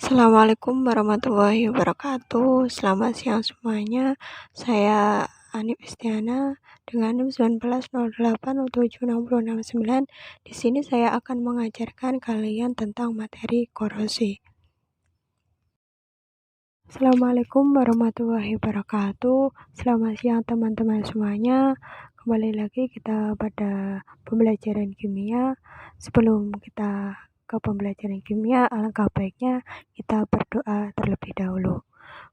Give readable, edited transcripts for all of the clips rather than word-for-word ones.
Assalamualaikum warahmatullahi wabarakatuh. Selamat siang semuanya. Saya Anip Istiana dengan NIM 1908076069. Di sini saya akan mengajarkan kalian tentang materi korosi. Assalamualaikum warahmatullahi wabarakatuh. Selamat siang teman-teman semuanya. Kembali lagi kita pada pembelajaran kimia. Sebelum kita ke pembelajaran kimia, alangkah baiknya kita berdoa terlebih dahulu.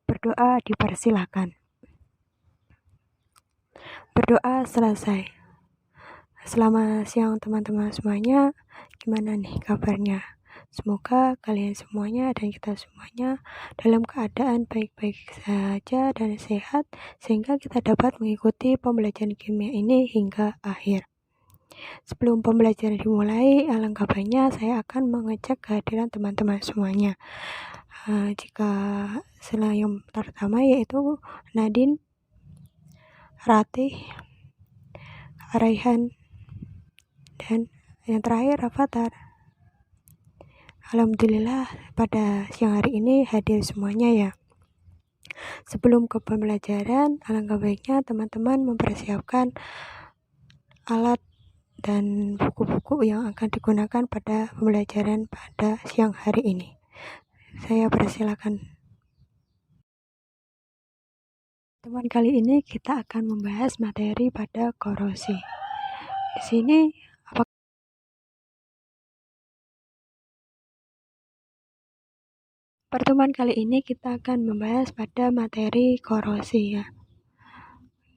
Berdoa dipersilakan. Berdoa selesai. Selamat siang teman-teman semuanya. Gimana nih kabarnya? Semoga kalian semuanya dan kita semuanya dalam keadaan baik-baik saja dan sehat sehingga kita dapat mengikuti pembelajaran kimia ini hingga akhir. Sebelum pembelajaran dimulai, alangkah baiknya saya akan mengecek kehadiran teman-teman semuanya. Jika selain yang pertama yaitu Nadine, Ratih, Raihan, dan yang terakhir Rafathar. Alhamdulillah pada siang hari ini hadir semuanya ya. Sebelum ke pembelajaran, alangkah baiknya teman-teman mempersiapkan alat dan buku-buku yang akan digunakan pada pembelajaran pada siang hari ini. Saya persilakan. Teman, kali ini kita akan membahas materi pada korosi. Di sini pertemuan kali ini kita akan membahas pada materi korosi ya.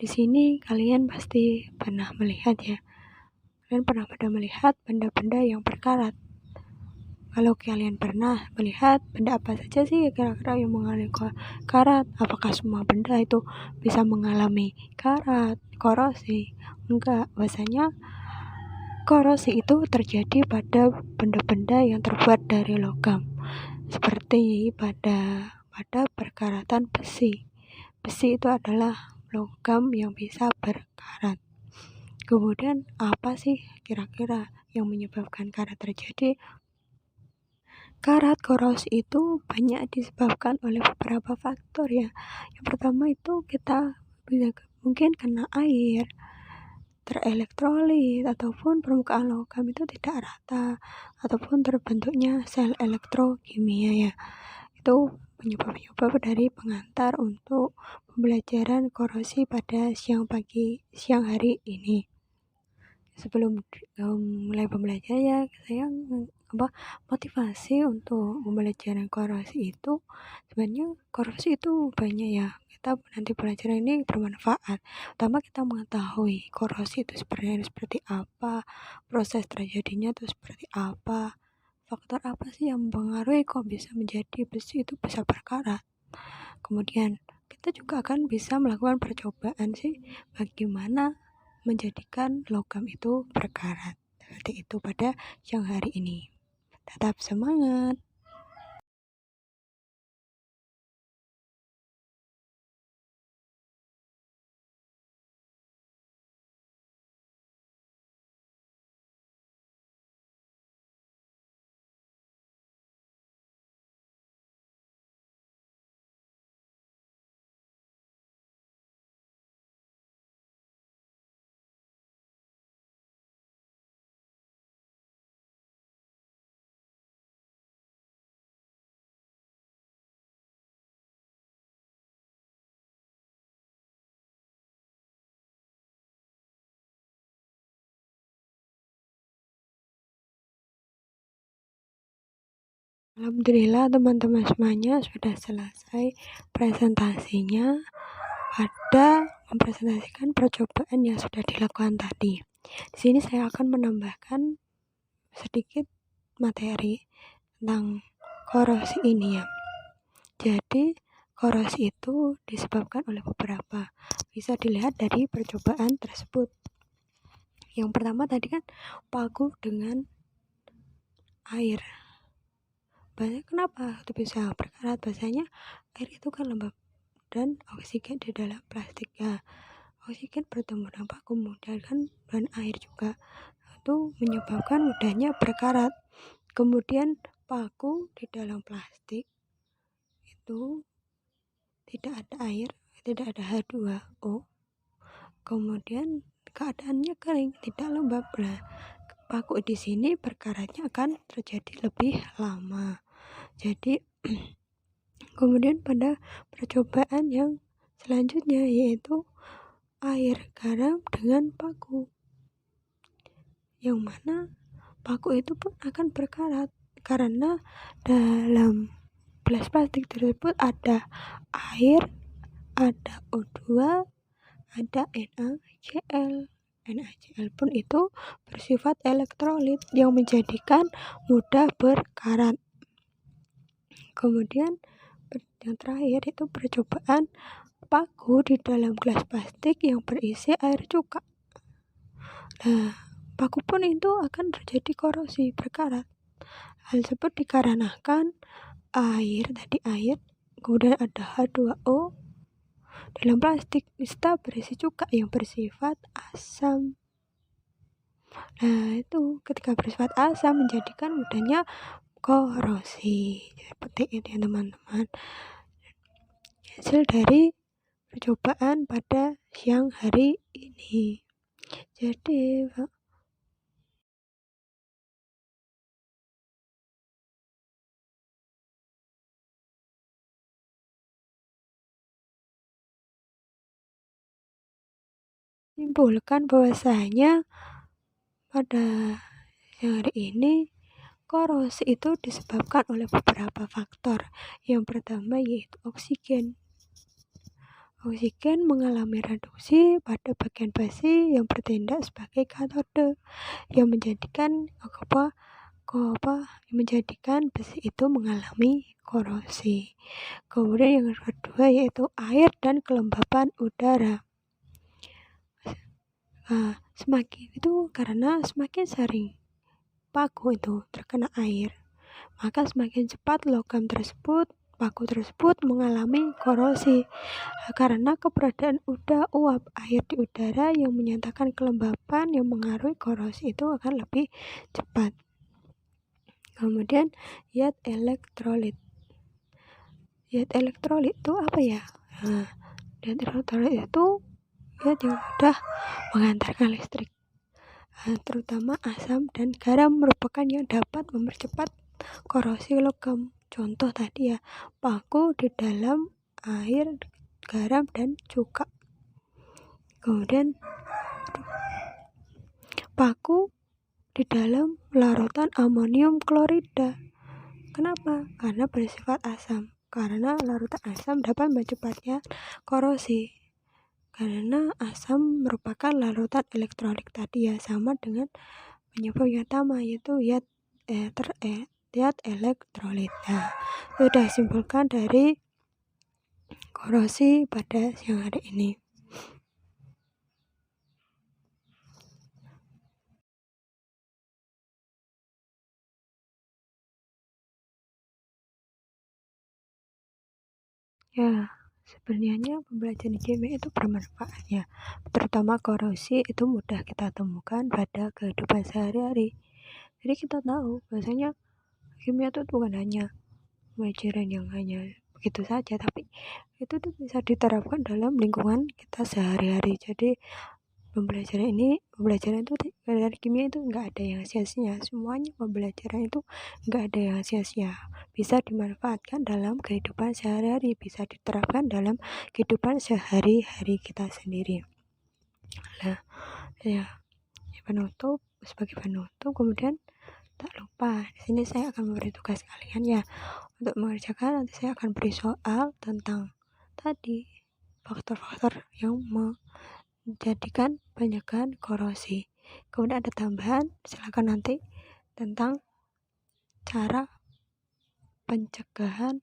Di sini kalian pasti pernah melihat ya. Kalian pernah melihat benda-benda yang berkarat. Kalau kalian pernah melihat benda apa saja sih kira-kira yang mengalami karat? Apakah semua benda itu bisa mengalami karat, korosi? Enggak, biasanya korosi itu terjadi pada benda-benda yang terbuat dari logam. Seperti pada perkaratan besi. Besi itu adalah logam yang bisa berkarat. Kemudian apa sih kira-kira yang menyebabkan karat terjadi? Karat korosi itu banyak disebabkan oleh beberapa faktor ya. Yang pertama itu kita mungkin kena air, terelektrolit, ataupun permukaan logam itu tidak rata, ataupun terbentuknya sel elektrokimia ya. Itu penyebab-penyebab dari pengantar untuk pembelajaran korosi pada siang hari ini. Sebelum mulai pembelajaran ya, saya motivasi untuk pembelajaran korosi itu sebenarnya korosi itu banyak ya. Kita nanti pelajaran ini bermanfaat. Pertama kita mengetahui korosi itu seperti apa, proses terjadinya itu seperti apa, faktor apa sih yang mempengaruhi kok bisa menjadi besi itu bisa berkarat. Kemudian kita juga akan bisa melakukan percobaan sih bagaimana menjadikan logam itu berkarat. Seperti itu pada siang hari ini. Tetap semangat. Alhamdulillah teman-teman semuanya sudah selesai presentasinya pada mempresentasikan percobaan yang sudah dilakukan tadi. Di sini saya akan menambahkan sedikit materi tentang korosi ini ya. Jadi korosi itu disebabkan oleh beberapa. Bisa dilihat dari percobaan tersebut. Yang pertama tadi kan paku dengan air. Kenapa itu bisa berkarat? Biasanya air itu kan lembab dan oksigen di dalam plastik ya. Oksigen bertemu dengan paku dan air juga itu menyebabkan mudahnya berkarat. Kemudian paku di dalam plastik itu tidak ada air, tidak ada H2O, kemudian keadaannya kering, tidak lembab. Nah, paku di sini berkaratnya akan terjadi lebih lama. Jadi kemudian pada percobaan yang selanjutnya yaitu air garam dengan paku, yang mana paku itu pun akan berkarat karena dalam gelas plastik tersebut ada air, ada O2, ada NaCl. NaCl pun itu bersifat elektrolit yang menjadikan mudah berkarat. Kemudian yang terakhir itu percobaan paku di dalam gelas plastik yang berisi air cuka. Nah, paku pun itu akan terjadi korosi, berkarat. Hal tersebut dikarenakan air, kemudian ada H2O dalam plastik serta berisi cuka yang bersifat asam. Nah, itu ketika bersifat asam menjadikan mudahnya korosi. Seperti itu ya teman-teman. Hasil dari percobaan pada siang hari ini. Jadi simpulkan bahwasanya pada siang hari ini korosi itu disebabkan oleh beberapa faktor. Yang pertama yaitu oksigen. Oksigen mengalami reduksi pada bagian besi yang bertindak sebagai katode yang menjadikan besi itu mengalami korosi. Kemudian yang kedua yaitu air dan kelembapan udara. Karena semakin sering paku itu terkena air, maka semakin cepat paku tersebut mengalami korosi. Karena keberadaan uap air di udara yang menyatakan kelembapan yang mengaruhi korosi itu akan lebih cepat. Kemudian zat elektrolit. Zat elektrolit itu apa ya? Zat elektrolit itu zat yang mudah mengantarkan listrik. Terutama asam dan garam merupakan yang dapat mempercepat korosi logam. Contoh tadi ya, paku di dalam air, garam, dan cuka. Kemudian paku di dalam larutan amonium klorida. Kenapa? Karena bersifat asam. Karena larutan asam dapat mempercepatnya korosi. Karena asam merupakan larutan elektrolit tadi ya, sama dengan penyebab yang utama yaitu zat elektrolit. Nah, sudah simpulkan dari korosi pada siang hari ini. Ya, sebenarnya pembelajaran kimia itu bermanfaat ya, terutama korosi itu mudah kita temukan pada kehidupan sehari-hari. Jadi kita tahu bahwasanya kimia itu bukan hanya pelajaran yang hanya begitu saja, tapi itu tuh bisa diterapkan dalam lingkungan kita sehari-hari. Jadi pembelajaran itu dari kimia itu nggak ada yang sia-sia. Semuanya pembelajaran itu nggak ada yang sia-sia, bisa dimanfaatkan dalam kehidupan sehari-hari, bisa diterapkan dalam kehidupan sehari-hari kita sendiri. Nah, sebagai penutup kemudian tak lupa di sini saya akan memberi tugas kalian ya untuk mengerjakan. Nanti saya akan beri soal tentang tadi faktor-faktor yang menjadikan pencegahan korosi. Kemudian ada tambahan, silakan nanti tentang cara pencegahan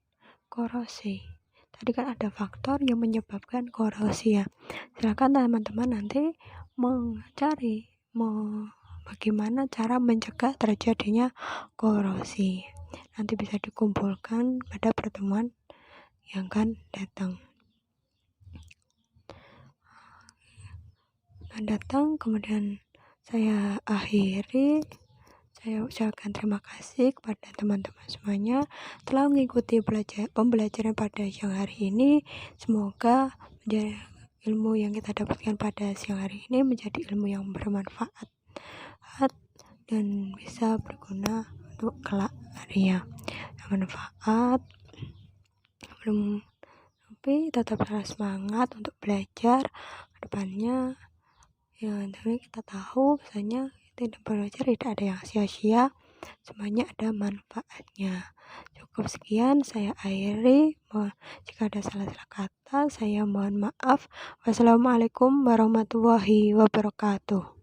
korosi. Tadi kan ada faktor yang menyebabkan korosi ya. Silakan teman-teman nanti mencari bagaimana cara mencegah terjadinya korosi. Nanti bisa dikumpulkan pada pertemuan yang akan datang. Kemudian saya akhiri. Saya ucapkan terima kasih kepada teman-teman semuanya telah mengikuti pembelajaran pada siang hari ini. Semoga ilmu yang kita dapatkan pada siang hari ini menjadi ilmu yang bermanfaat dan bisa berguna untuk kelak harinya. Yang bermanfaat, tapi tetap harus semangat untuk belajar ke depannya. Ya, tapi kita tahu misalnya tidak belajar tidak ada yang sia-sia, semuanya ada manfaatnya. Cukup sekian saya akhiri. Jika ada salah-salah kata saya mohon maaf. Wassalamualaikum warahmatullahi wabarakatuh.